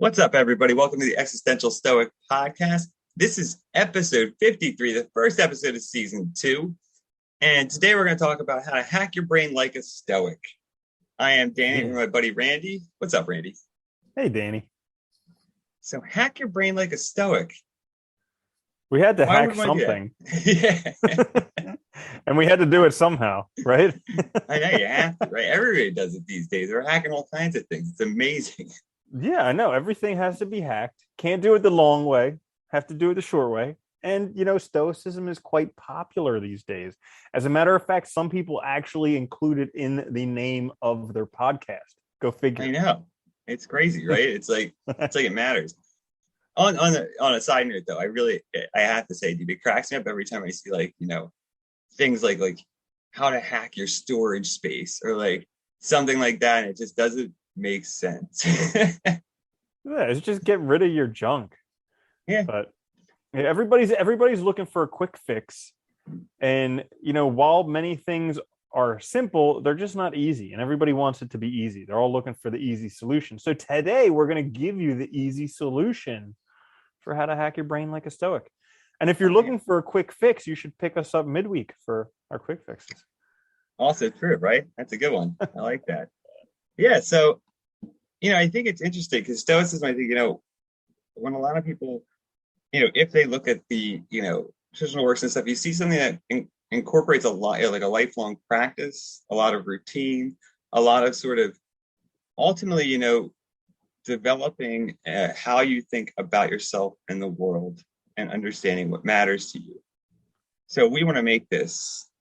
What's up, everybody? Welcome to the Existential Stoic podcast. This is episode 53, the first episode of season 2. And today we're going to talk about how to hack your brain like a Stoic. I am Danny and my buddy Randy. What's up, Randy? Hey, Danny. So hack your brain like a Stoic. We had to Why hack would one do that? something, Yeah, and we had to do it somehow, right? I know you have to, right? Everybody does it these days. They're hacking all kinds of things. It's amazing. Yeah, I know. Everything has to be hacked. Can't do it the long way. Have to do it the short way. And, Stoicism is quite popular these days. As a matter of fact, some people actually include it in the name of their podcast. Go figure. I know. It's crazy, right? It's like it matters. On a side note, though, I have to say, dude, it cracks me up every time I see things like how to hack your storage space or like something like that, and it just doesn't make sense. Yeah, it's just get rid of your junk. Yeah. But everybody's looking for a quick fix, and while many things are simple, they're just not easy, and everybody wants it to be easy. They're all looking for the easy solution. So today we're going to give you the easy solution for how to hack your brain like a Stoic. And if you're looking for a quick fix, you should pick us up midweek for our quick fixes. Also true, right? That's a good one. I like that. Yeah. So, I think it's interesting because Stoicism, I think, when a lot of people, if they look at the, traditional works and stuff, you see something that incorporates a lot, like a lifelong practice, a lot of routine, a lot of sort of ultimately, developing how you think about yourself and the world and understanding what matters to you. So we want to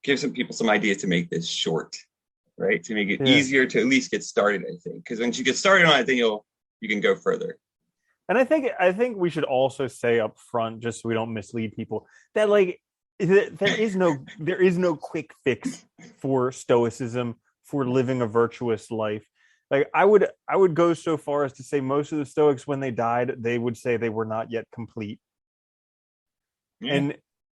give some people some ideas to make this short, right? To make it easier to at least get started, I think. Because once you get started on it, then you can go further. And I think we should also say up front, just so we don't mislead people, that there is no quick fix for Stoicism, for living a virtuous life. Like I would go so far as to say most of the Stoics, when they died, they would say they were not yet complete. Yeah.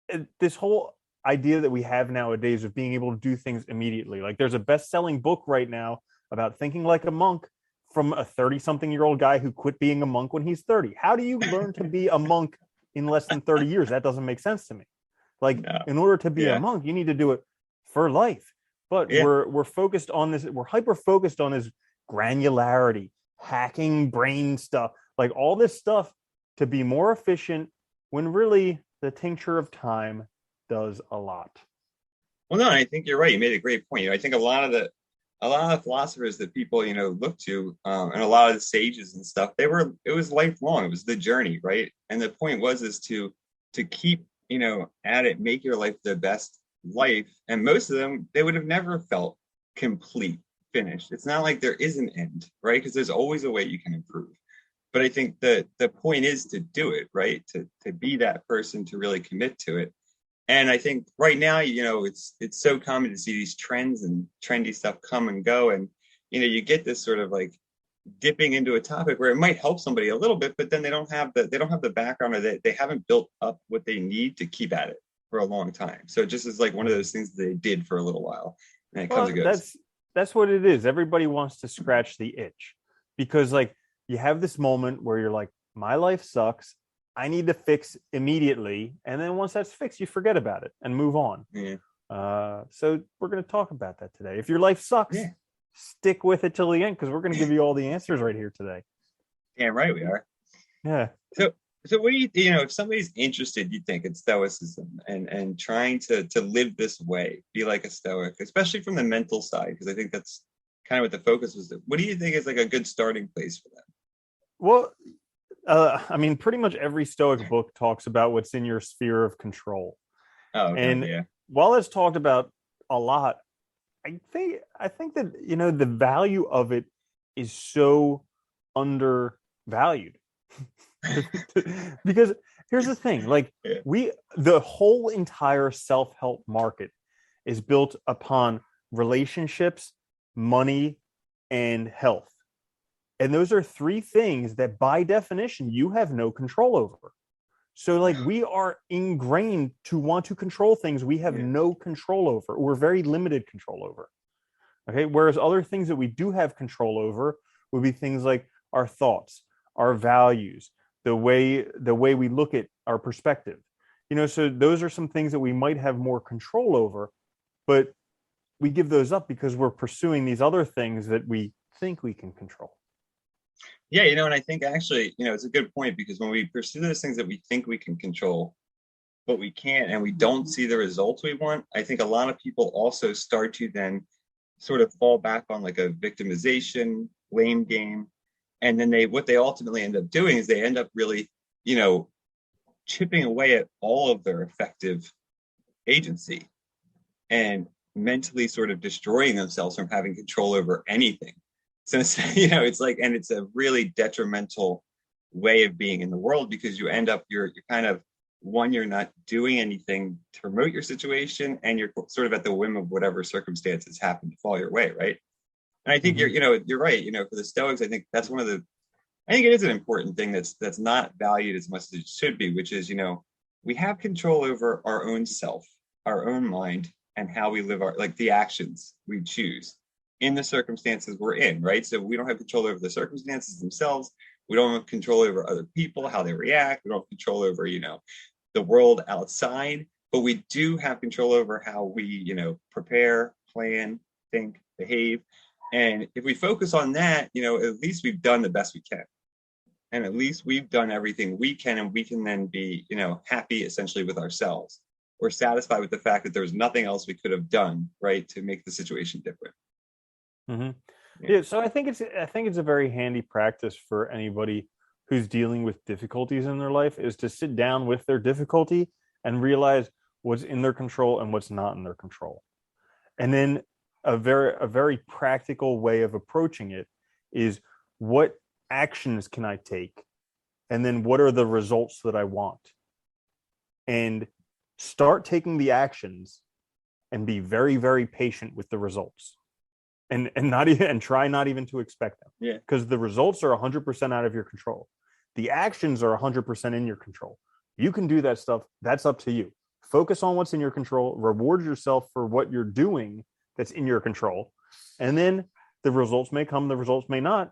And this whole idea that we have nowadays of being able to do things immediately, like there's a best-selling book right now about thinking like a monk from a 30-something-year-old guy who quit being a monk when he's 30. How do you learn to be a monk in less than 30 years? That doesn't make sense to me. In order to be a monk, you need to do it for life. But we're focused on this. We're hyper-focused on this granularity, hacking brain stuff, like all this stuff to be more efficient, when really the tincture of time does a lot. Well, no, I think you're right. You made a great point. I think a lot of the philosophers that people look to, and a lot of the sages and stuff, it was lifelong. It was the journey, right? And the point is to keep at it, make your life the best life. And most of them, they would have never felt complete, finished. It's not like there is an end, right? Because there's always a way you can improve. But I think the point is to do it, right? To be that person, to really commit to it. And I think right now, it's so common to see these trends and trendy stuff come and go. And, you get this sort of like dipping into a topic where it might help somebody a little bit, but then they don't have the background, or they haven't built up what they need to keep at it for a long time. So it just is like one of those things that they did for a little while, and it comes and goes. That's what it is. Everybody wants to scratch the itch, because you have this moment where you're like, my life sucks. I need to fix immediately. And then once that's fixed, you forget about it and move on. Yeah. So we're going to talk about that today. If your life sucks, stick with it till the end, because we're going to give you all the answers right here today. Damn right we are. Yeah. So what do you, if somebody's interested, you think, in Stoicism and trying to live this way, be like a Stoic, especially from the mental side, because I think that's kind of what the focus was. What do you think is like a good starting place for them? Well, pretty much every Stoic book talks about what's in your sphere of control. Oh, okay, and while it's talked about a lot, I think that the value of it is so undervalued. Because here's the thing, the whole entire self-help market is built upon relationships, money, and health. And those are three things that by definition you have no control over. So we are ingrained to want to control things we have no control over, or very limited control over. Okay. Whereas other things that we do have control over would be things like our thoughts, our values, the way we look at our perspective. So those are some things that we might have more control over, but we give those up because we're pursuing these other things that we think we can control. Yeah, and I think actually, it's a good point because when we pursue those things that we think we can control, but we can't, and we don't see the results we want, I think a lot of people also start to then sort of fall back on like a victimization, blame game. And then what they ultimately end up doing is they end up really, chipping away at all of their effective agency and mentally sort of destroying themselves from having control over anything. So, it's like, and it's a really detrimental way of being in the world because you end up, you're kind of, one, you're not doing anything to promote your situation, and you're sort of at the whim of whatever circumstances happen to fall your way, right? And I think you're right. For the Stoics, I think that's I think it is an important thing that's not valued as much as it should be, which is, we have control over our own self, our own mind, and how we live the actions we choose in the circumstances we're in, right? So we don't have control over the circumstances themselves. We don't have control over other people, how they react. We don't have control over, the world outside, but we do have control over how we, prepare, plan, think, behave. And if we focus on that, at least we've done the best we can. And at least we've done everything we can, and we can then be, happy essentially with ourselves. We're satisfied with the fact that there's nothing else we could have done, right, to make the situation different. Mm-hmm. Yeah, so I think it's a very handy practice for anybody who's dealing with difficulties in their life is to sit down with their difficulty and realize what's in their control and what's not in their control. And then a very practical way of approaching it is, what actions can I take? And then what are the results that I want? And start taking the actions and be very, very patient with the results. And try not even to expect them. Yeah. Because the results are 100% out of your control. The actions are 100% in your control. You can do that stuff. That's up to you. Focus on what's in your control. Reward yourself for what you're doing that's in your control. And then the results may come, the results may not,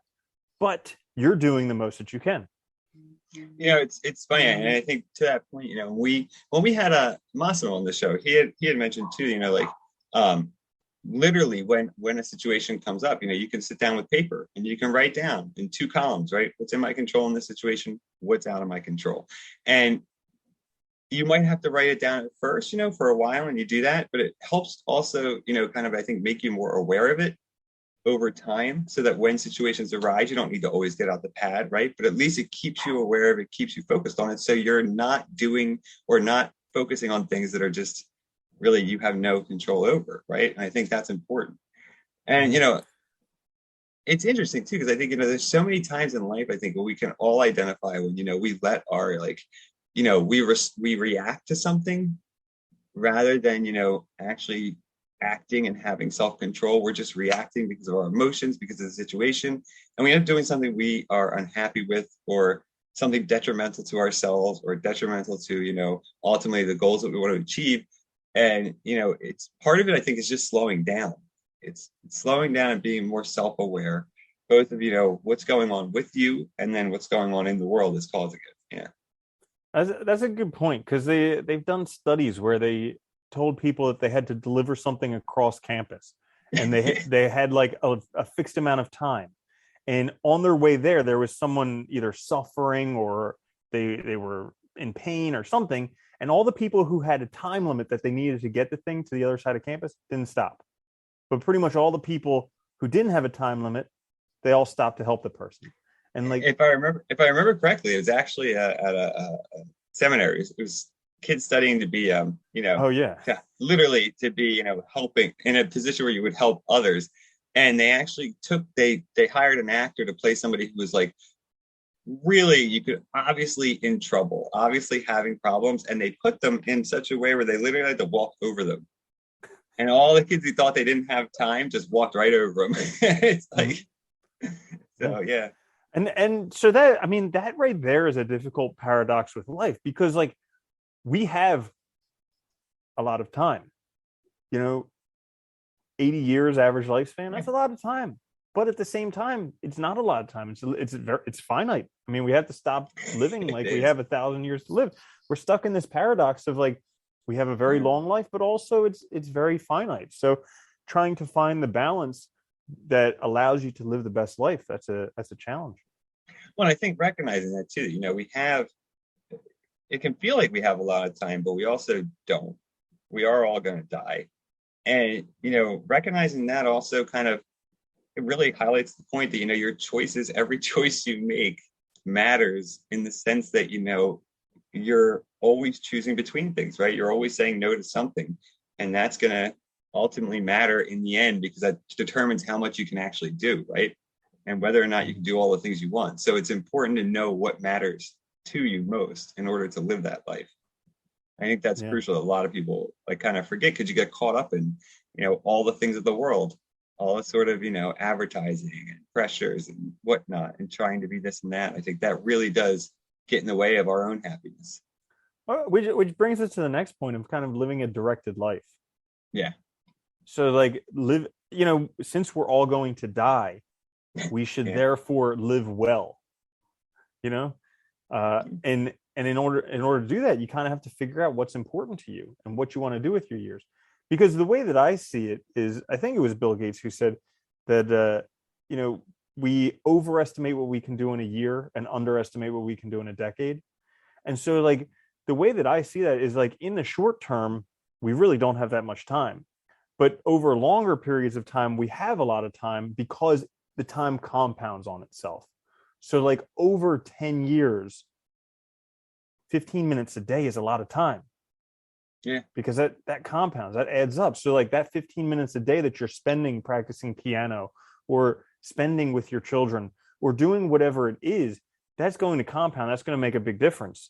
but you're doing the most that you can. It's funny, and I think to that point, when we had a Massimo on the show, he had mentioned too, literally when a situation comes up, you can sit down with paper and you can write down in 2 columns, right? What's in my control in this situation, what's out of my control. And you might have to write it down at first, for a while, and you do that, but it helps also, kind of, I think, make you more aware of it over time, so that when situations arise, you don't need to always get out the pad, right? But at least it keeps you aware of it, keeps you focused on it, so you're not doing or not focusing on things that are just really you have no control over, right? And I think that's important. And it's interesting too, because I think there's so many times in life, I think, where we can all identify when we let our we react to something rather than actually acting and having self-control. We're just reacting because of our emotions, because of the situation, and we end up doing something we are unhappy with, or something detrimental to ourselves, or detrimental to ultimately the goals that we want to achieve. And it's part of it, I think, is just slowing down. It's slowing down and being more self-aware, both of what's going on with you and then what's going on in the world is causing it. Yeah, that's a good point, because they've done studies where they told people that they had to deliver something across campus, and they had like a fixed amount of time, and on their way there was someone either suffering or they were in pain or something, and all the people who had a time limit that they needed to get the thing to the other side of campus didn't stop. But pretty much all the people who didn't have a time limit, they all stopped to help the person. And like, if I remember correctly, it was actually at a seminary. It was kids studying to be, oh yeah, literally to be, helping in a position where you would help others. And they actually they hired an actor to play somebody who was like, really, you could obviously in trouble, obviously having problems, and they put them in such a way where they literally had to walk over them. And all the kids who thought they didn't have time just walked right over them. It's like, so yeah. And so that, I mean, that right there is a difficult paradox with life, because like we have a lot of time, 80 years average lifespan. That's a lot of time. but at the same time, it's not a lot of time. It's finite. I mean, we have to stop living like we have 1,000 years to live. We're stuck in this paradox of like we have a very long life, but also it's very finite. So trying to find the balance that allows you to live the best life, that's a challenge. Well, I think recognizing that too, we have, it can feel like we have a lot of time, but we also don't. We are all going to die. And, recognizing that also kind of, it really highlights the point that, your choices, every choice you make matters in the sense that, you're always choosing between things, right? You're always saying no to something. And that's going to ultimately matter in the end because that determines how much you can actually do, right? And whether or not you can do all the things you want. So it's important to know what matters to you most in order to live that life. I think that's crucial. A lot of people like kind of forget because you get caught up in, all the things of the world, all the sort of, advertising and pressures and whatnot, and trying to be this and that. I think that really does get in the way of our own happiness. Which brings us to the next point of kind of living a directed life. Yeah. So like since we're all going to die, we should therefore live well, and in order to do that, you kind of have to figure out what's important to you and what you want to do with your years. Because the way that I see it is, I think it was Bill Gates who said that, we overestimate what we can do in a year and underestimate what we can do in a decade. And so like the way that I see that is like in the short term, we really don't have that much time. But over longer periods of time, we have a lot of time because the time compounds on itself. So like over 10 years, 15 minutes a day is a lot of time. Yeah. Because that compounds, that adds up. So like that 15 minutes a day that you're spending practicing piano or spending with your children or doing whatever it is, that's going to compound. That's going to make a big difference.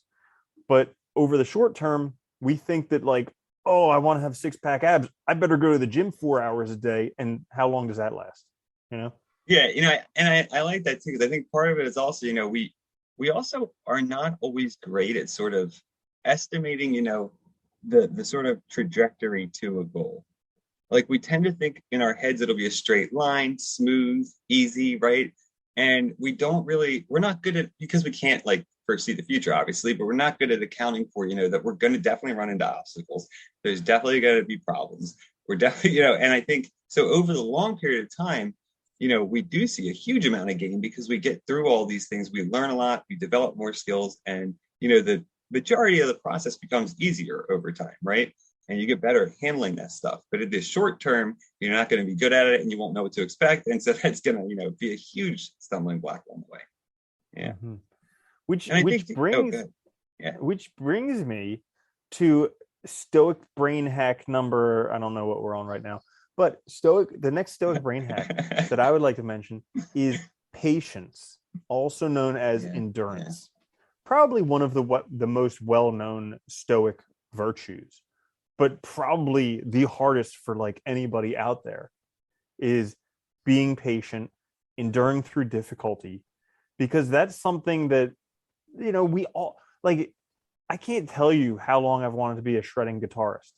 But over the short term, we think that like, oh, I want to have 6-pack abs, I better go to the gym 4 hours a day. And how long does that last? Yeah, and I like that too, because I think part of it is also, we also are not always great at sort of estimating, the sort of trajectory to a goal. Like we tend to think in our heads it'll be a straight line, smooth, easy, right? And we're not good at, because we can't like foresee the future, obviously, but we're not good at accounting for, that we're going to definitely run into obstacles. There's definitely going to be problems. We're definitely, and I think so over the long period of time, we do see a huge amount of gain because we get through all these things. We learn a lot, we develop more skills, and, the majority of the process becomes easier over time, right? And you get better at handling that stuff. But in the short term, you're not going to be good at it and you won't know what to expect. And so that's going to, be a huge stumbling block on the way. Yeah. Mm-hmm. Which brings me to Stoic brain hack number, I don't know what we're on right now, but the next Stoic brain hack that I would like to mention is patience, also known as endurance. Probably one of the most well-known Stoic virtues, but probably the hardest for like anybody out there is being patient, enduring through difficulty, because that's something that, we all like. I can't tell you how long I've wanted to be a shredding guitarist,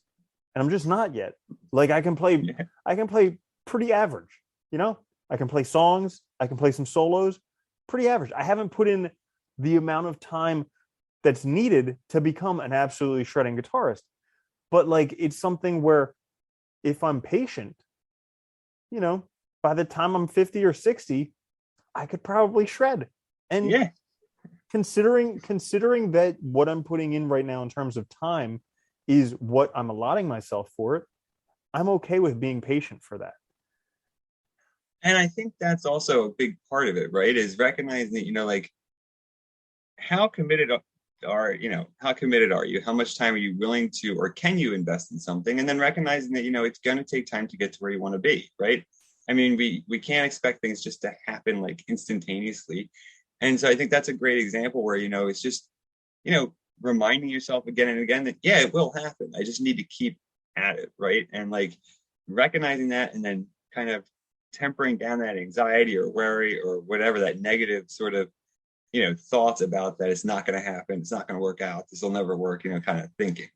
and I'm just not yet. Like I can play pretty average, I can play songs, I can play some solos, pretty average. I haven't put in the amount of time that's needed to become an absolutely shredding guitarist. But like, it's something where if I'm patient, by the time I'm 50 or 60, I could probably shred. And considering that what I'm putting in right now in terms of time is what I'm allotting myself for it, I'm okay with being patient for that. And I think that's also a big part of it, right? Is recognizing that, like, how committed are you? How much time are you willing to, or can you invest in something? And then recognizing that, it's going to take time to get to where you want to be, right? I mean, we can't expect things just to happen like instantaneously. And so I think that's a great example where, it's just, reminding yourself again and again that, it will happen. I just need to keep at it, right? And like recognizing that and then kind of tempering down that anxiety or worry or whatever, that negative sort of, thoughts about that it's not going to happen, it's not going to work out, this will never work, kind of thinking.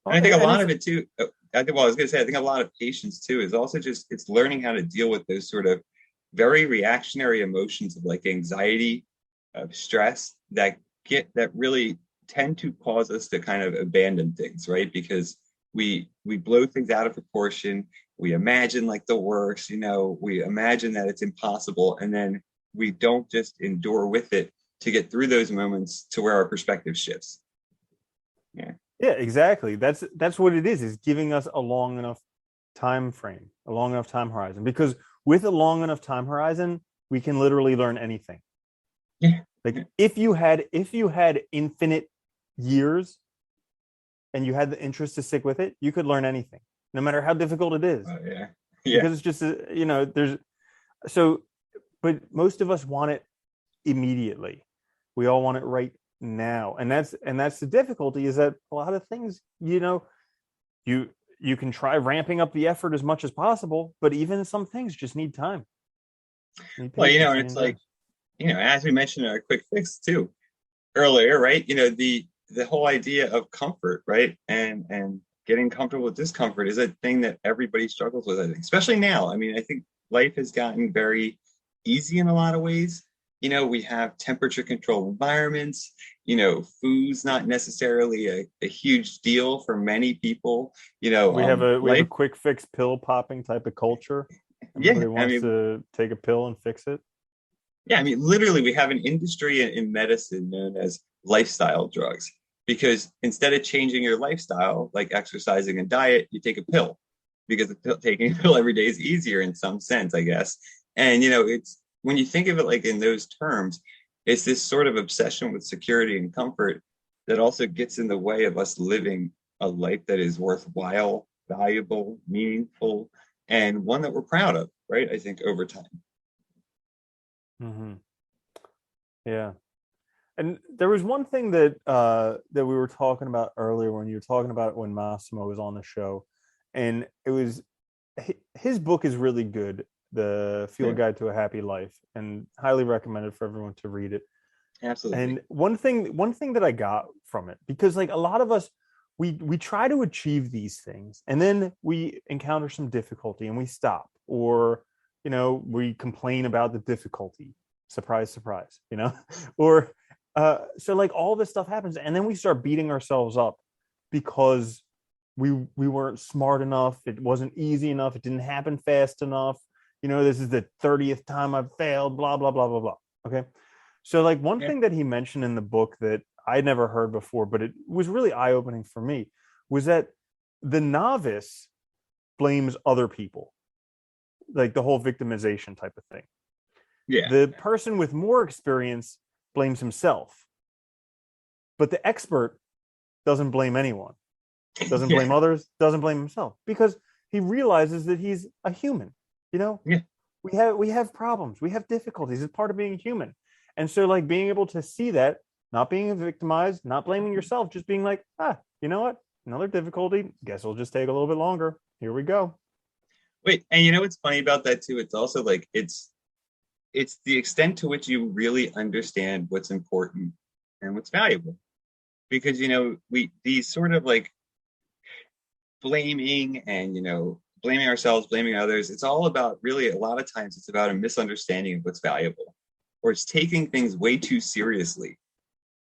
And I think a lot of it too, I think a lot of patience too is also just, it's learning how to deal with those sort of very reactionary emotions of like anxiety, of stress that really tend to cause us to kind of abandon things, right? Because we blow things out of proportion. We imagine like the worst, we imagine that it's impossible, and then we don't just endure with it to get through those moments to where our perspective shifts. Yeah. Yeah, exactly. That's what it is giving us a long enough time frame, a long enough time horizon. Because with a long enough time horizon, we can literally learn anything. Yeah. Like if you had infinite years and you had the interest to stick with it, you could learn anything, no matter how difficult it is. Yeah. Yeah. Because it's just there's so, but most of us want it immediately. We all want it right now, and that's the difficulty, is that a lot of things, you can try ramping up the effort as much as possible, but even some things just need time. Need Well, patience. and it's like, as we mentioned in our quick fix too earlier, right? The whole idea of comfort, right? And getting comfortable with discomfort is a thing that everybody struggles with, I think, especially now. I mean, I think life has gotten very easy in a lot of ways. We have temperature controlled environments. Food's not necessarily a huge deal for many people. We have a Life, quick fix pill popping type of culture. yeah. Everybody I wants mean, to take a pill and fix it. yeah, I mean, literally, we have an industry in medicine known as lifestyle drugs, because instead of changing your lifestyle, like exercising and diet, you take a pill, because taking a pill every day is easier in some sense, I guess. And, it's when you think of it like in those terms, it's this sort of obsession with security and comfort that also gets in the way of us living a life that is worthwhile, valuable, meaningful, and one that we're proud of, right? I think over time. Mm-hmm. Yeah. And there was one thing that we were talking about earlier when you were talking about it, when Massimo was on the show, and it was his book is really good, The Field Yeah, Guide to a Happy Life, and highly recommended for everyone to read it. absolutely. And one thing that I got from it, because like a lot of us, we try to achieve these things, and then we encounter some difficulty and we stop, or we complain about the difficulty. Surprise, surprise, or so like all this stuff happens, and then we start beating ourselves up because we weren't smart enough, it wasn't easy enough, it didn't happen fast enough. This is the 30th time I've failed, blah blah blah blah blah. Okay. So like one Yeah. thing that he mentioned in the book that I'd never heard before, but it was really eye-opening for me, was that the novice blames other people, like the whole victimization type of thing. Yeah. The person with more experience blames himself, but the expert doesn't blame anyone, doesn't Yeah. blame others, doesn't blame himself, because he realizes that he's a human. You know, Yeah. we have problems, we have difficulties. It's part of being human. And so like being able to see that, not being victimized, not blaming yourself, just being like, you know what? Another difficulty. Guess it'll just take a little bit longer. Here we go. Wait, and what's funny about that too? It's also like it's the extent to which you really understand what's important and what's valuable. Because we these sort of like blaming and blaming ourselves, blaming others, it's all about, really, a lot of times it's about a misunderstanding of what's valuable, or it's taking things way too seriously,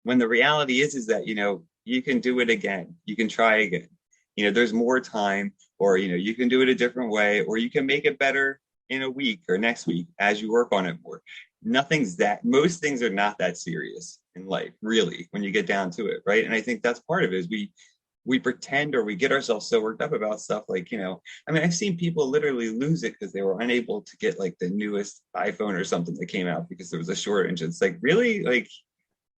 when the reality is that you can do it again, you can try again, there's more time, or you can do it a different way, or you can make it better in a week or next week as you work on it more. Most things are not that serious in life, really, when you get down to it, right? And I think that's part of it, is we pretend, or we get ourselves so worked up about stuff, like, I mean, I've seen people literally lose it because they were unable to get like the newest iPhone or something that came out because there was a shortage. It's like, really? Like,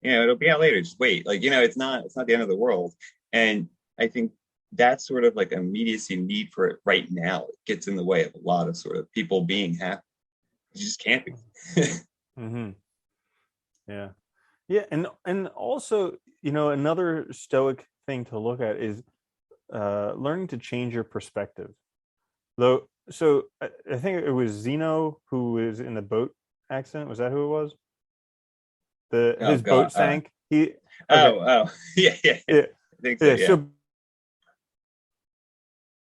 it'll be out later, just wait. Like, it's not the end of the world. And I think that sort of like immediacy need for it right now, it gets in the way of a lot of sort of people being happy. You just can't be. Mm-hmm. Yeah. Yeah. And also, another stoic thing to look at is learning to change your perspective. Though, so I think it was Zeno who was in the boat accident. Was that who it was? Oh His God. boat sank. He Okay. Oh. Yeah, yeah, yeah. Yeah. I think so. Yeah. Yeah. So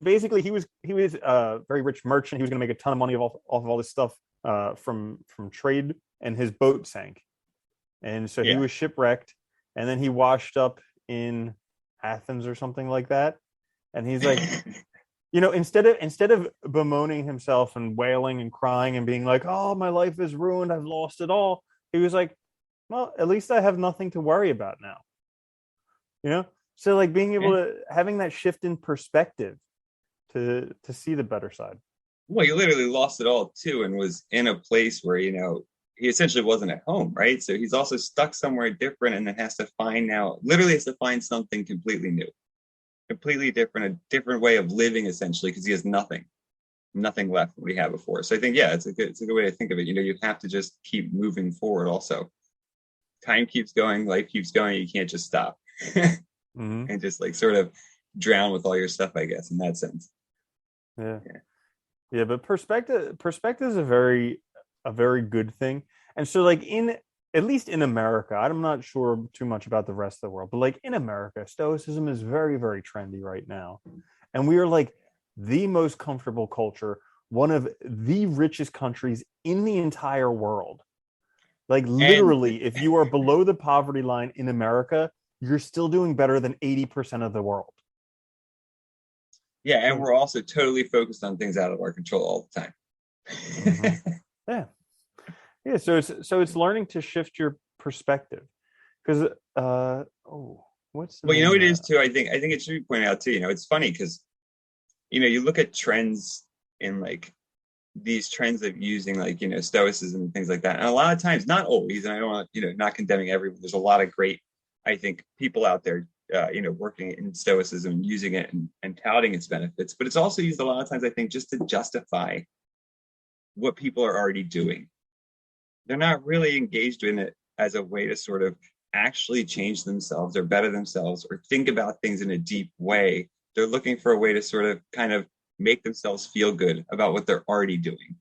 basically he was a very rich merchant. He was going to make a ton of money off of all this stuff from trade, and his boat sank, and so he Yeah. was shipwrecked, and then he washed up in Athens or something like that, and he's like, instead of bemoaning himself and wailing and crying and being like, oh, my life is ruined, I've lost it all, he was like, well, at least I have nothing to worry about now. So like being able to having that shift in perspective to see the better side. Well, he literally lost it all too, and was in a place where he essentially wasn't at home, right? So he's also stuck somewhere different, and then literally has to find something completely new, completely different, a different way of living essentially, because he has nothing left what he had before. So I think, yeah, it's a good way to think of it. You have to just keep moving forward. Also, time keeps going, life keeps going. You can't just stop and just like sort of drown with all your stuff, I guess, in that sense. Yeah. Yeah, but perspective is a very good thing. And so like at least in America, I'm not sure too much about the rest of the world, but like in America, Stoicism is very, very trendy right now. And we are like the most comfortable culture, one of the richest countries in the entire world. Like literally, And if you are below the poverty line in America, you're still doing better than 80% of the world. yeah, and So, we're also totally focused on things out of our control all the time. mhm. Yeah. Yeah, so it's learning to shift your perspective. Because what's the Well, name of it is that? too. I think it should be pointed out too. It's funny because you look at trends in like these trends of using like stoicism and things like that, and a lot of times, not always, and I don't want not condemning everyone. There's a lot of great, I think, people out there working in stoicism and using it and touting its benefits, but it's also used a lot of times, I think, just to justify what people are already doing. They're not really engaged in it as a way to sort of actually change themselves or better themselves or think about things in a deep way. They're looking for a way to sort of kind of make themselves feel good about what they're already doing.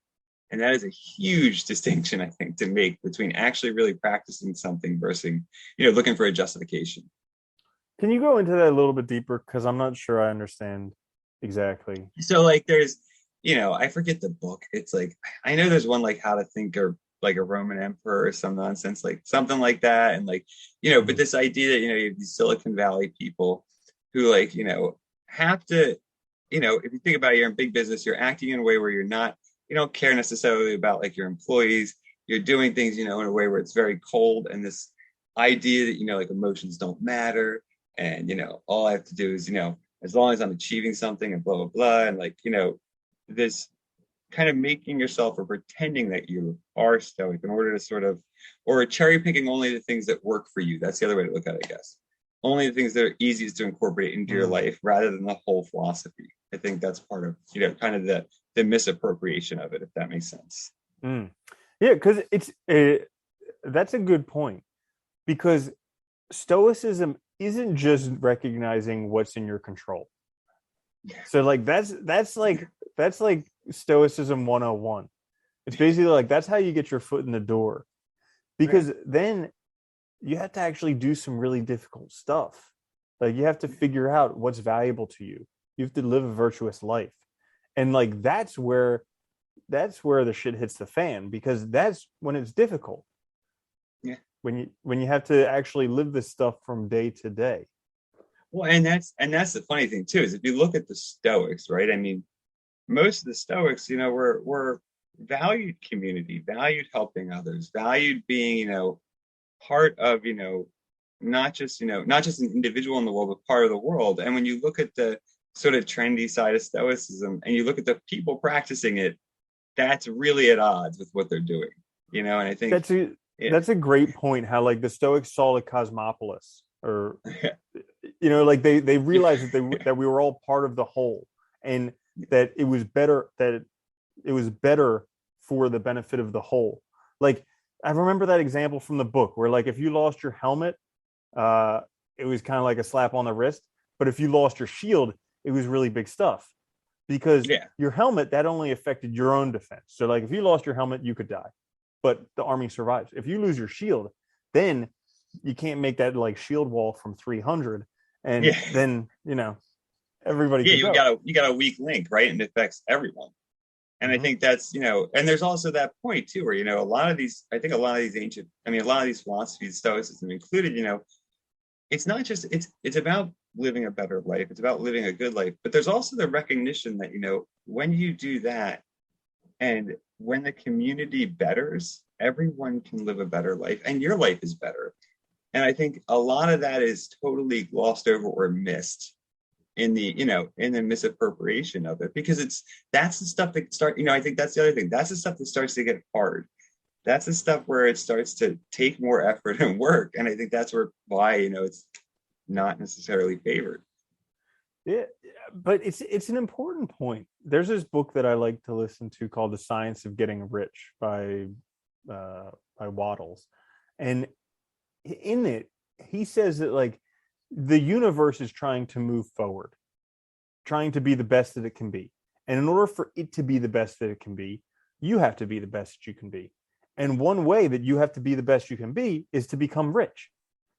And that is a huge distinction, I think, to make between actually really practicing something versus, looking for a justification. Can you go into that a little bit deeper? Because I'm not sure I understand exactly. So like there's, I forget the book. It's like, I know there's one like How to Think or like a Roman emperor or some nonsense, like something like that. And like, but this idea that, you have these Silicon Valley people who like, have to, if you think about it, you're in big business, you're acting in a way where you don't care necessarily about like your employees. You're doing things, in a way where it's very cold. And this idea that, like emotions don't matter. And, all I have to do is, as long as I'm achieving something and blah, blah, blah. And like, this kind of making yourself or pretending that you are stoic in order to sort of, or cherry picking only the things that work for you. That's the other way to look at it, I guess. Only the things that are easiest to incorporate into your life rather than the whole philosophy. I think that's part of, kind of the misappropriation of it, if that makes sense. Yeah, because that's a good point. Because Stoicism isn't just recognizing what's in your control. So like that's like Stoicism 101. It's basically like that's how you get your foot in the door. Because then you have to actually do some really difficult stuff. Like you have to figure out what's valuable to you. You have to live a virtuous life. And like that's where the shit hits the fan, because that's when it's difficult. Yeah. When you have to actually live this stuff from day to day. Well, and that's the funny thing too, is if you look at the Stoics, right? I mean, most of the Stoics, were valued community, valued helping others, valued being, part of, not just an individual in the world, but part of the world. And when you look at the sort of trendy side of Stoicism and you look at the people practicing it, that's really at odds with what they're doing, and I think that's a great point. How like the Stoics saw the cosmopolis, or like they realized that we were all part of the whole, and that it was better for the benefit of the whole. Like I remember that example from the book where like if you lost your helmet, it was kind of like a slap on the wrist, but if you lost your shield, it was really big stuff, because your helmet, that only affected your own defense. So like if you lost your helmet, you could die, but the army survives. If you lose your shield, then you can't make that like shield wall from 300, and then everybody Yeah, could go. you got a weak link, right? And it affects everyone. And I Mm-hmm. think that's, and there's also that point too, where, a lot of these, I think a lot of these a lot of these philosophies, Stoicism included, it's not just, it's about living a better life. It's about living a good life. But there's also the recognition that, when you do that and when the community betters, everyone can live a better life and your life is better. And I think a lot of that is totally glossed over or missed in the misappropriation of it, because that's the stuff that I think that's the other thing. That's the stuff that starts to get hard. That's the stuff where it starts to take more effort and work. And I think that's why it's not necessarily favored. Yeah, but it's an important point. There's this book that I like to listen to called The Science of Getting Rich by Waddles. And in it, he says that like the universe is trying to move forward, trying to be the best that it can be. And in order for it to be the best that it can be, you have to be the best that you can be. And one way that you have to be the best you can be is to become rich.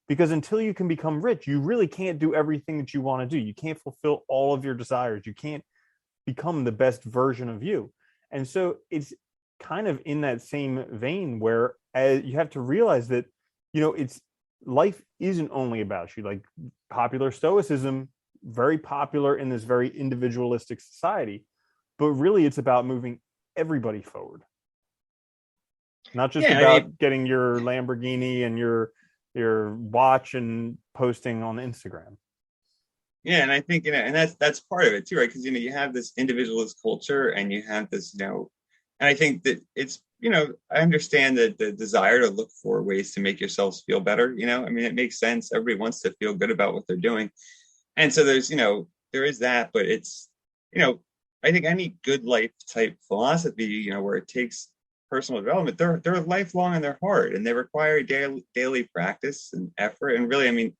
Because until you can become rich, you really can't do everything that you want to do. You can't fulfill all of your desires. You can't become the best version of you. And so it's kind of in that same vein where you have to realize that, it's life isn't only about you. Like popular Stoicism, very popular in this very individualistic society, but really it's about moving everybody forward. Not just Yeah, I about mean, getting your Lamborghini and your watch and posting on Instagram. yeah, and I think and that's part of it too, right? Because you have this individualist culture, and you have this, and I think that it's, I understand that the desire to look for ways to make yourselves feel better. I mean, it makes sense. Everybody wants to feel good about what they're doing, and so there's, there is that, but it's, you know, I think any good life type philosophy, where it takes personal development, they're lifelong and they're hard, and they require daily practice and effort, and really, I mean,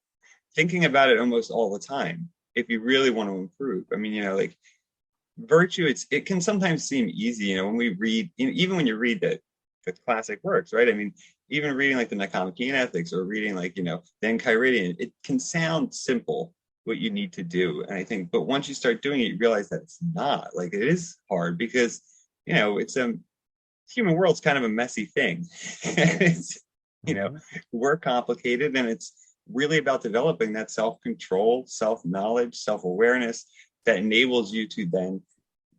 thinking about it almost all the time if you really want to improve. I mean, like virtue, it can sometimes seem easy, when we read, even when you read the classic works, right? I mean, even reading like the Nicomachean Ethics, or reading like, the Enchiridion, it can sound simple what you need to do. And I think, but once you start doing it, you realize that it's not. Like, it is hard because, it's human world's kind of a messy thing. It's, Mm-hmm. we're complicated, and it's really about developing that self-control, self-knowledge, self-awareness that enables you to then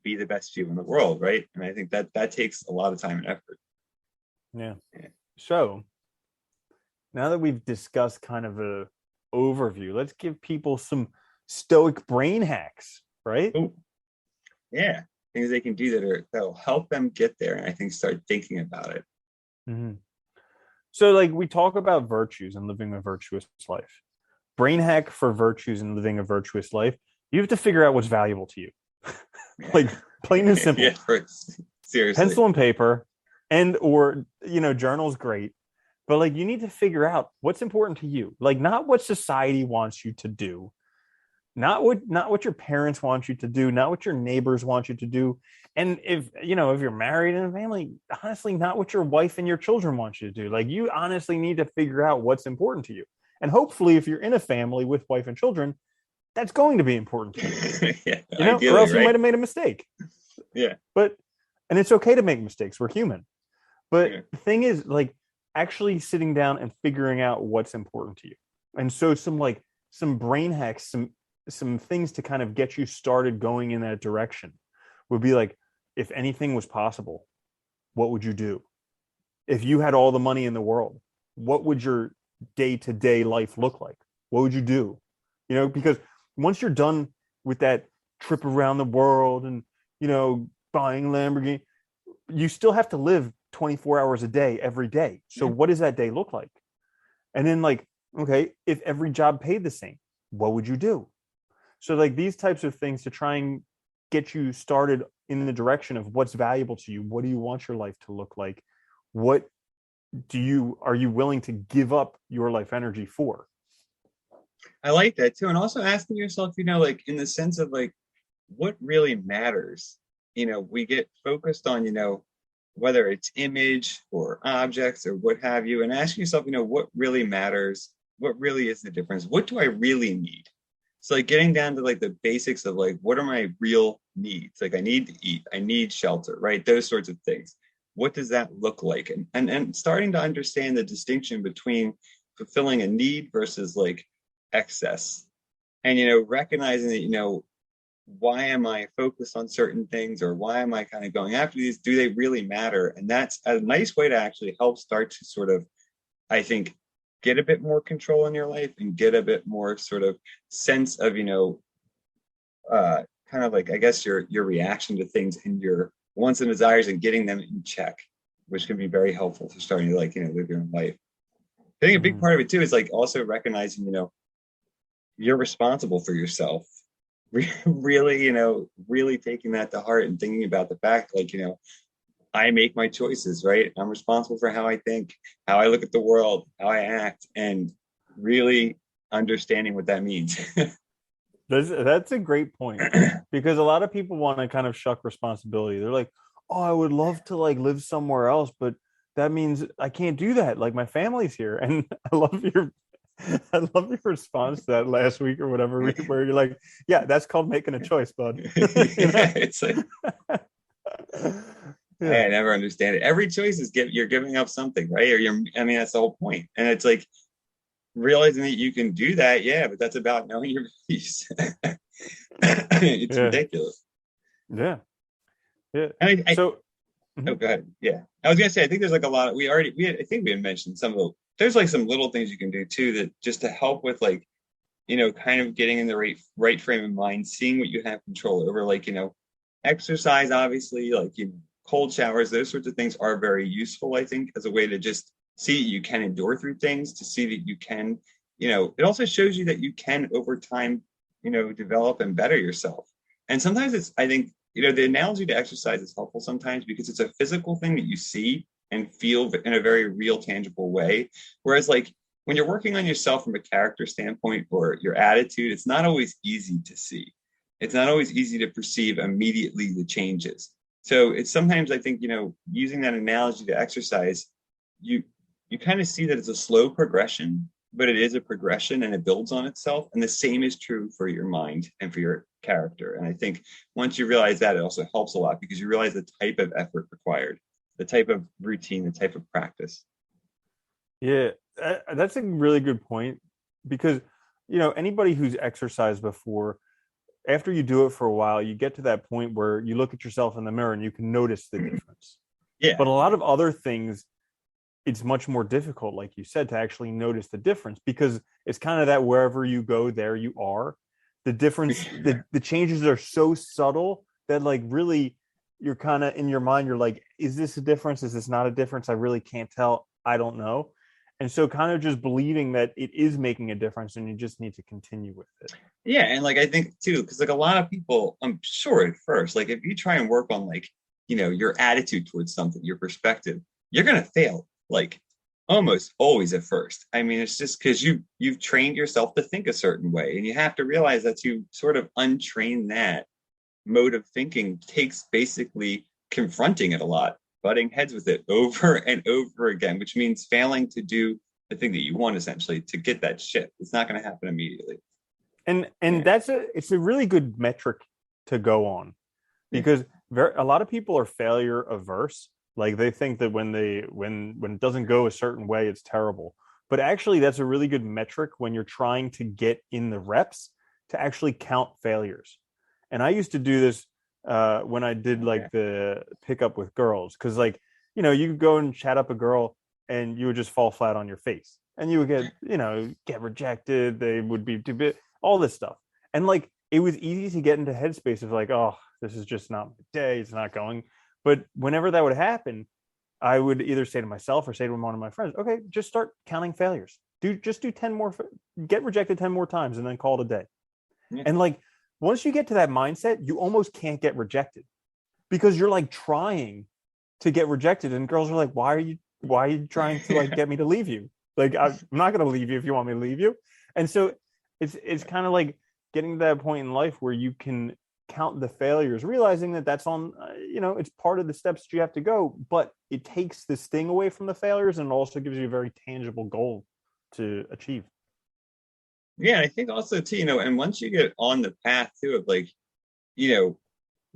be the best you in the world, right? And I think that takes a lot of time and effort. Yeah. So now that we've discussed kind of a overview, let's give people some stoic brain hacks, right? Oh, yeah, things they can do that'll help them get there, and I think start thinking about it. Mm-hmm. So, like, we talk about virtues and living a virtuous life. Brain hack for virtues and living a virtuous life: you have to figure out what's valuable to you. Like, plain and simple. Yeah, seriously. Pencil and paper, and or journal's great, but like you need to figure out what's important to you. Like, not what society wants you to do, not what your parents want you to do, not what your neighbors want you to do. And if you're married in a family, honestly, not what your wife and your children want you to do. Like, you honestly need to figure out what's important to you. And hopefully, if you're in a family with wife and children, that's going to be important to you. Yeah, Or ideally, else you right? might have made a mistake. Yeah. And it's okay to make mistakes. We're human. But Yeah. the thing is, like, actually sitting down and figuring out what's important to you. And so some brain hacks, some things to kind of get you started going in that direction would be like, if anything was possible, what would you do? If you had all the money in the world, what would your day-to-day life look like? What would you do? Because once you're done with that trip around the world and, buying Lamborghini, you still have to live 24 hours a day, every day. So what does that day look like? And then, like, okay, if every job paid the same, what would you do? So, like, these types of things to try and get you started in the direction of what's valuable to you. What do you want your life to look like? What are you willing to give up your life energy for? I like that too. And also asking yourself, like in the sense of like, what really matters? We get focused on, whether it's image or objects or what have you, and asking yourself, what really matters? What really is the difference? What do I really need? So like getting down to like the basics of like what are my real needs? Like I need to eat, I need shelter, right? Those sorts of things. What does that look like? And starting to understand the distinction between fulfilling a need versus like excess. And recognizing that, why am I focused on certain things, or why am I kind of going after these? Do they really matter? And that's a nice way to actually help start to sort of, I think, get a bit more control in your life and get a bit more sort of sense of, kind of like, I guess, your reaction to things and your wants and desires and getting them in check, which can be very helpful for starting to like, live your own life. I think a big Mm. part of it too is like also recognizing, you're responsible for yourself. Really, really taking that to heart and thinking about the fact, like, I make my choices, right? I'm responsible for how I think, how I look at the world, how I act, and really understanding what that means. That's a great point, because a lot of people want to kind of shuck responsibility. They're like, "Oh, I would love to like live somewhere else, but that means I can't do that. Like my family's here." And I love your response to that last week or whatever, where you're like, "Yeah, that's called making a choice, bud." You know? Yeah, it's like Yeah, I never understand it. Every choice is you're giving up something, right? Or I mean, that's the whole point. And it's like realizing that you can do that, yeah, but that's about knowing your beliefs. It's yeah, ridiculous. yeah, yeah. And So, oh, mhm. go ahead. Yeah, I was gonna say, I think there's like a lot of I think we had mentioned some of there's like some little things you can do too that just to help with like kind of getting in the right frame of mind, seeing what you have control over, like exercise, obviously, like cold showers, those sorts of things are very useful, I think, as a way to just see that you can endure through things, to see that you can, it also shows you that you can over time, develop and better yourself. And sometimes it's, I think, the analogy to exercise is helpful sometimes because it's a physical thing that you see and feel in a very real, tangible way. Whereas, like, when you're working on yourself from a character standpoint or your attitude, it's not always easy to see. It's not always easy to perceive immediately the changes. So it's sometimes, I think, using that analogy to exercise, you you kind of see that it's a slow progression, but it is a progression and it builds on itself. And the same is true for your mind and for your character. And I think once you realize that, it also helps a lot because you realize the type of effort required, the type of routine, the type of practice. Yeah, that's a really good point, because anybody who's exercised before, after you do it for a while, you get to that point where you look at yourself in the mirror and you can notice the difference. Yeah. But a lot of other things, it's much more difficult, like you said, to actually notice the difference, because it's kind of that wherever you go, there you are. The difference, the changes are so subtle that like really you're kind of in your mind, you're like, is this a difference? Is this not a difference? I really can't tell. I don't know. And so kind of just believing that it is making a difference and you just need to continue with it. Yeah, and like I think too, because like a lot of people, I'm sure at first, like if you try and work on like, your attitude towards something, your perspective, you're gonna fail. Like almost always at first. I mean, it's just because you've trained yourself to think a certain way. And you have to realize that to sort of untrain that mode of thinking takes basically confronting it a lot, butting heads with it over and over again, which means failing to do the thing that you want essentially to get that shift. It's not going to happen immediately. And Yeah. it's a really good metric to go on, Yeah. because a lot of people are failure averse. Like they think that when it doesn't go a certain way, it's terrible. But actually, that's a really good metric when you're trying to get in the reps to actually count failures. And I used to do this when I did Okay. like the pickup with girls, because like you could go and chat up a girl and you would just fall flat on your face, and you would get rejected. They would be too big, all this stuff, and like it was easy to get into headspace of like, oh, this is just not my day, it's not going. But whenever that would happen, I would either say to myself or say to one of my friends, okay, just start counting failures. Do 10 more, get rejected 10 more times and then call it a day. Yeah. And like once you get to that mindset, you almost can't get rejected, because you're like trying to get rejected and girls are like, why are you trying to like get me to leave you? Like I'm not going to leave you if you want me to leave you. And so it's kind of like getting to that point in life where you can count the failures, realizing that that's on, it's part of the steps that you have to go, but it takes this thing away from the failures and also gives you a very tangible goal to achieve. Yeah, I think also too, and once you get on the path too of like, you know,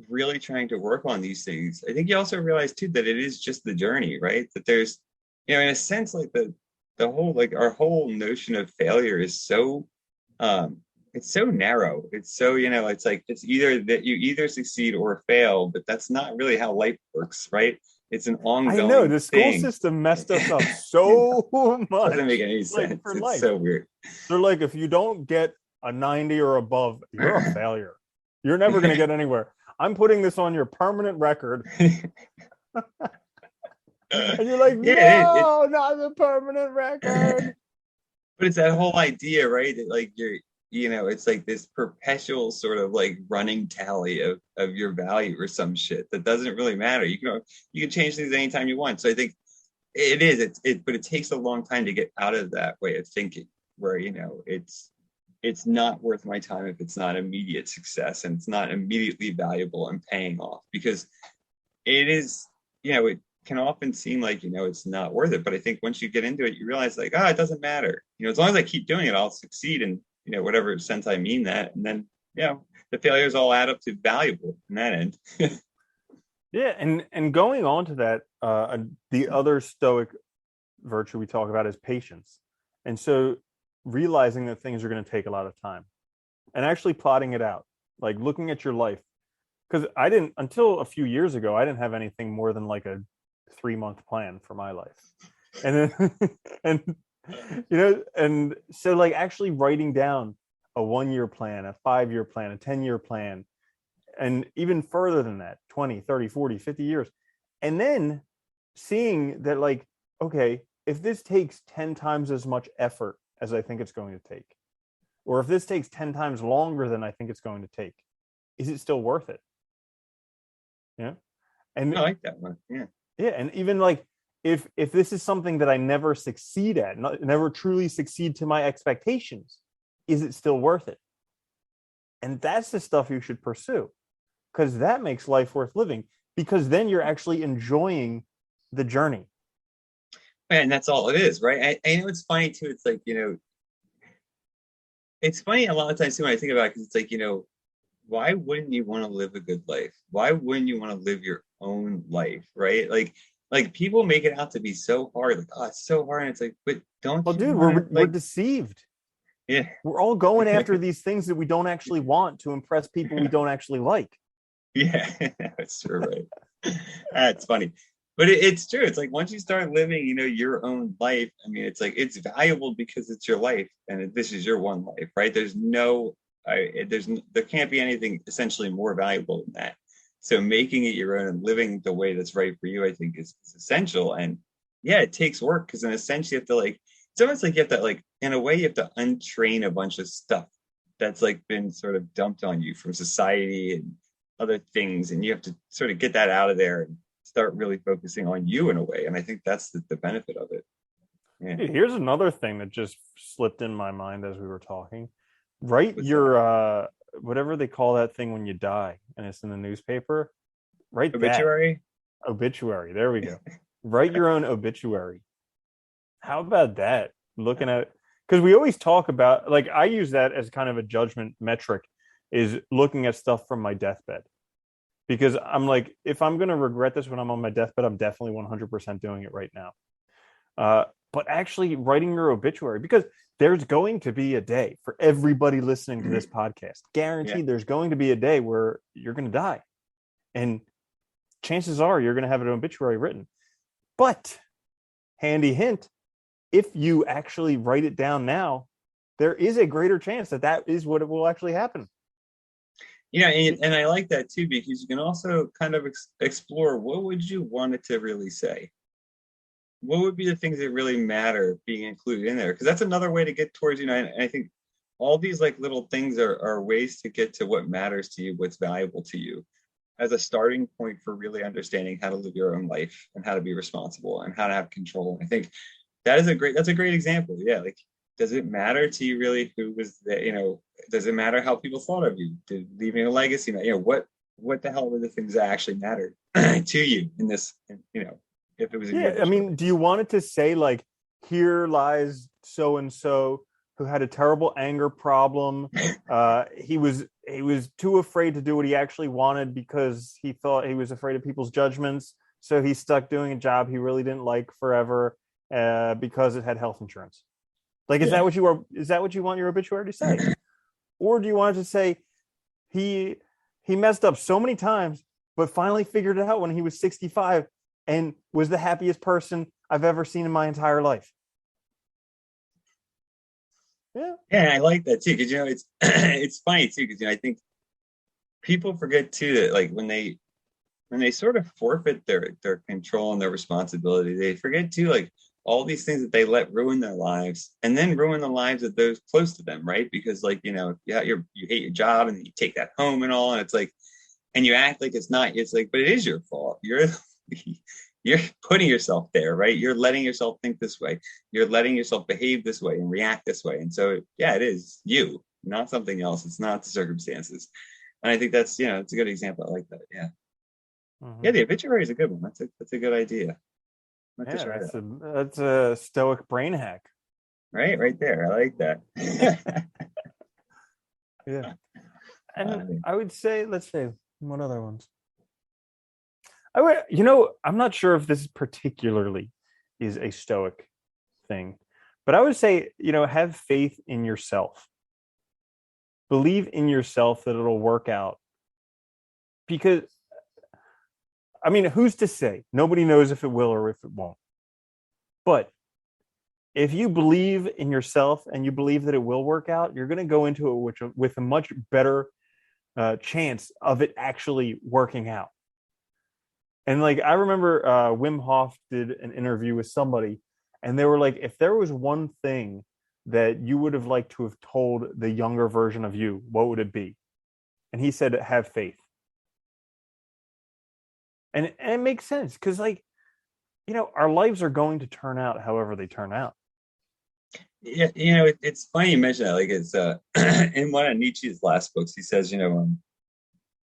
really trying to work on these things, I think you also realize too that it is just the journey, right? That there's, in a sense, like the whole like our whole notion of failure is so it's so narrow. It's so, it's like it's either that you either succeed or fail, but that's not really how life works, right? It's an I know ongoing the school thing. system messed us up It so doesn't make much, any like sense. for It's life. so weird. They're like, if you don't get a 90 or above, you're a failure. You're never going to get anywhere. I'm putting this on your permanent record. And you're like, Yeah, no, not the permanent record. but it's that whole idea, right? That like it's like this perpetual sort of like running tally of your value or some shit that doesn't really matter. You can change things anytime you want. So I think it is, but it takes a long time to get out of that way of thinking where, it's not worth my time if it's not immediate success and it's not immediately valuable and paying off, because it is, it can often seem like, it's not worth it. But I think once you get into it, you realize like, it doesn't matter. As long as I keep doing it, I'll succeed in, whatever sense I mean that. And then, the failures all add up to valuable in that end. Yeah, and going on to that, the other Stoic virtue we talk about is patience. And so realizing that things are going to take a lot of time and actually plotting it out, like looking at your life. Because I didn't, until a few years ago, I didn't have anything more than like a 3-month plan for my life. And then, and, and so like actually writing down a 1-year plan, a 5-year plan, a 10-year plan, and even further than that, 20, 30, 40, 50 years. And then seeing that, like, okay, if this takes 10 times as much effort as I think it's going to take, or if this takes 10 times longer than I think it's going to take, is it still worth it? Yeah. I And like that one. Yeah. yeah, and even like if this is something that I never succeed at, never truly succeed to my expectations, is it still worth it? And that's the stuff you should pursue, because that makes life worth living, because then you're actually enjoying the journey. And that's all it is, right? I know it's funny too. It's like, it's funny a lot of times too when I think about it, because it's like, why wouldn't you want to live a good life? Why wouldn't you want to live your own life, right? Like people make it out to be so hard, like, it's so hard. And it's like, but don't Well, you dude, want to we're like, deceived. yeah, We're all going after these things that we don't actually want to impress people we don't actually like. yeah, that's true, right? That's funny. But it's true. It's like once you start living, your own life, I mean, it's like it's valuable because it's your life and this is your one life, right? There can't be anything essentially more valuable than that. So making it your own and living the way that's right for you, I think is essential. And yeah, it takes work because in a sense you have to like, it's almost like you have to like, in a way, you have to untrain a bunch of stuff that's like been sort of dumped on you from society and other things. And you have to sort of get that out of there and start really focusing on you in a way. And I think that's the benefit of it. Yeah. Here's another thing that just slipped in my mind as we were talking. Write What's that? your whatever they call that thing when you die and it's in the newspaper. Write that Obituary? obituary. There we go. Write your own obituary. How about that? Looking at, because we always talk about, like, I use that as kind of a judgment metric, is looking at stuff from my deathbed. Because I'm like, if I'm going to regret this when I'm on my deathbed, I'm definitely 100% doing it right now. But actually writing your obituary, because there's going to be a day for everybody listening to this podcast. Yeah. Guaranteed there's going to be a day where you're going to die. And chances are you're going to have an obituary written. But handy hint, if you actually write it down now, there is a greater chance that that is what it will actually happen. Yeah, and I like that too, because you can also kind of explore what would you want it to really say? What would be the things that really matter being included in there? Because that's another way to get towards, and I think all these like little things are ways to get to what matters to you, what's valuable to you, as a starting point for really understanding how to live your own life and how to be responsible and how to have control. I think that's a great example. Yeah, like does it matter to you really who was there? Does it matter how people thought of you? Did leaving a legacy? What the hell were the things that actually mattered to you in this? If it was in your Yeah, I mean, obituary. do you want it to say like, here lies so and so who had a terrible anger problem. He was too afraid to do what he actually wanted because he thought he was afraid of people's judgments. So he stuck doing a job he really didn't like forever because it had health insurance. Like, is Yeah. that what you are? Is that what you want your obituary to say, or do you want it to say he messed up so many times, but finally figured it out when he was 65 and was the happiest person I've ever seen in my entire life? Yeah. Yeah, I like that too because it's it's funny too because I think people forget too that like when they sort of forfeit their control and their responsibility, they forget too like all these things that they let ruin their lives and then ruin the lives of those close to them, right? Because like yeah, you hate your job and you take that home and all, and it's like, and you act like it's not. It's like, but it is your fault. You're putting yourself there, right? You're letting yourself think this way. You're letting yourself behave this way and react this way. And so, yeah, it is you, not something else. It's not the circumstances. And I think that's, it's a good example. I like that. Yeah. Mm-hmm. Yeah. The obituary is a good one. That's a good idea. Yeah, that's a Stoic brain hack. Right there. I like that. Yeah. And I would say, let's say, what other ones? I'm not sure if this particularly is a Stoic thing, but I would say, have faith in yourself. Believe in yourself that it'll work out. Because, I mean, who's to say? Nobody knows if it will or if it won't. But if you believe in yourself and you believe that it will work out, you're going to go into it with a much better chance of it actually working out. And like, I remember Wim Hof did an interview with somebody, and they were like, if there was one thing that you would have liked to have told the younger version of you, what would it be? And he said, have faith. And it makes sense because, like, our lives are going to turn out however they turn out. Yeah, it's funny you mention that. Like, it's in one of Nietzsche's last books, he says,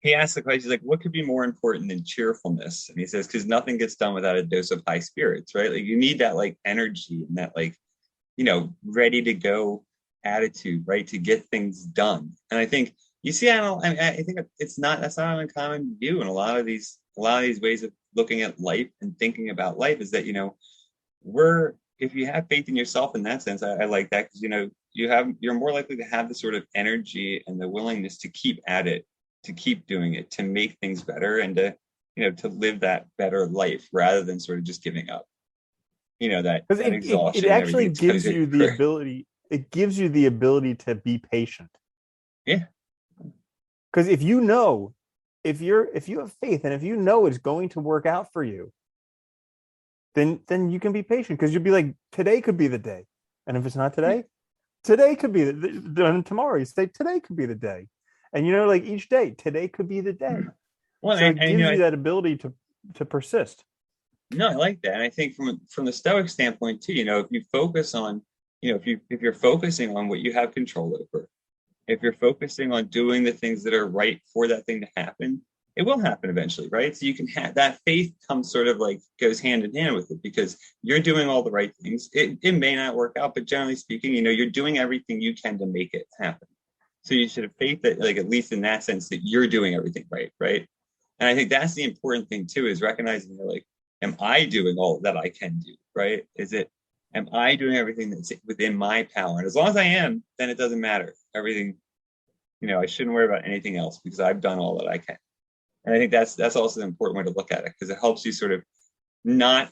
he asks the question, he's like, what could be more important than cheerfulness? And he says, because nothing gets done without a dose of high spirits, right? Like, you need that like energy and that like, ready to go attitude, right? To get things done. And I think you see, I think that's not an uncommon view in a lot of these ways of looking at life and thinking about life is that, if you have faith in yourself in that sense, I like that because, you're more likely to have the sort of energy and the willingness to keep at it, to keep doing it, to make things better and to live that better life rather than sort of just giving up, that exhaustion. It actually gives you the ability. It gives you the ability to be patient. Yeah. Because if you have faith and if you know it's going to work out for you, then you can be patient because you'll be like, today could be the day. And if it's not today, today could be and tomorrow you say today could be the day. And like each day, today could be the day. Well, so it gives you that ability to persist. No, I like that. And I think from the Stoic standpoint too, if you focus on, if you're focusing on what you have control over, if you're focusing on doing the things that are right for that thing to happen, it will happen eventually, right? So you can have that faith comes sort of like goes hand in hand with it because you're doing all the right things. It may not work out, but generally speaking, you're doing everything you can to make it happen. So you should have faith that, like, at least in that sense, that you're doing everything right, right? And I think that's the important thing too, is recognizing that, like, am I doing all that I can do, right? Am I doing everything that's within my power? And as long as I am, then it doesn't matter. Everything, I shouldn't worry about anything else because I've done all that I can. And I think that's also an important way to look at it because it helps you sort of not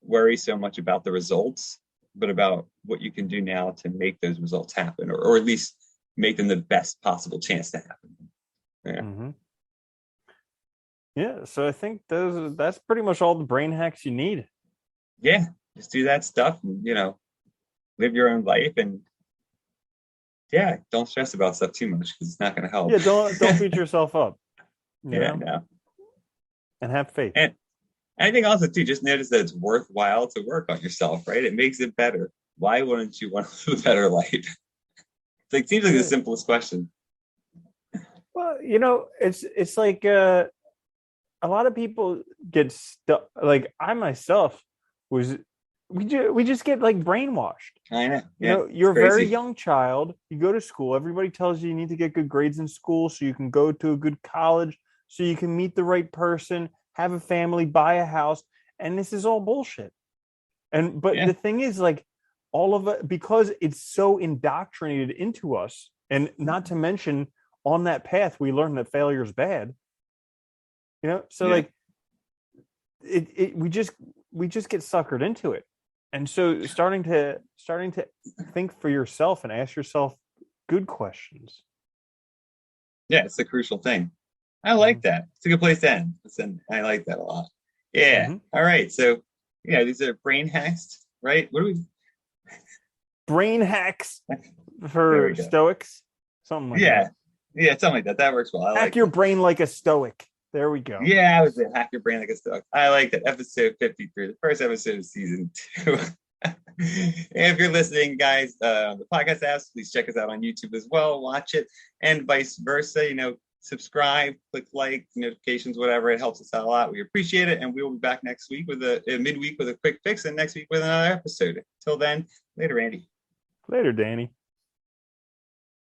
worry so much about the results, but about what you can do now to make those results happen, or at least make them the best possible chance to happen. Yeah. Mm-hmm. Yeah. So I think that's pretty much all the brain hacks you need. Yeah. Just do that stuff and, live your own life and don't stress about stuff too much because it's not going to help. Yeah. Don't beat yourself up. No. And have faith. And I think also too, just notice that it's worthwhile to work on yourself, right? It makes it better. Why wouldn't you want to live a better life? It seems like the simplest question. Well, it's like a lot of people get stuck. Like I myself was we just get like brainwashed. I know. You Yeah, know, it's you're a very crazy. young child. You go to school. Everybody tells you need to get good grades in school so you can go to a good college, so you can meet the right person, have a family, buy a house. And this is all bullshit. And but Yeah, the thing is, like, all of it, because it's so indoctrinated into us, and not to mention on that path we learn that failure is bad. You know, so yeah, like we just get suckered into it. And so starting to think for yourself and ask yourself good questions. yeah. It's a crucial thing. I Mm-hmm. like that. It's a good place to end. I like that a lot. Yeah. Mm-hmm. All right. So, yeah, these are brain hacks, right? What do we? Brain hacks There for we go. Stoics, something like that. Yeah, yeah, something like that. That works well. I Hack like your that. brain like a Stoic. There we go. Yeah, I was a hack your brain like a stoic. I like that. Episode 53, the first episode of season 2. And if you're listening, guys, the podcast apps, please check us out on YouTube as well. Watch it, and vice versa. Subscribe, click like, notifications, whatever. It helps us out a lot. We appreciate it, and we will be back next week with a midweek with a quick fix, and next week with another episode. Till then, later, Andy. Later, Danny.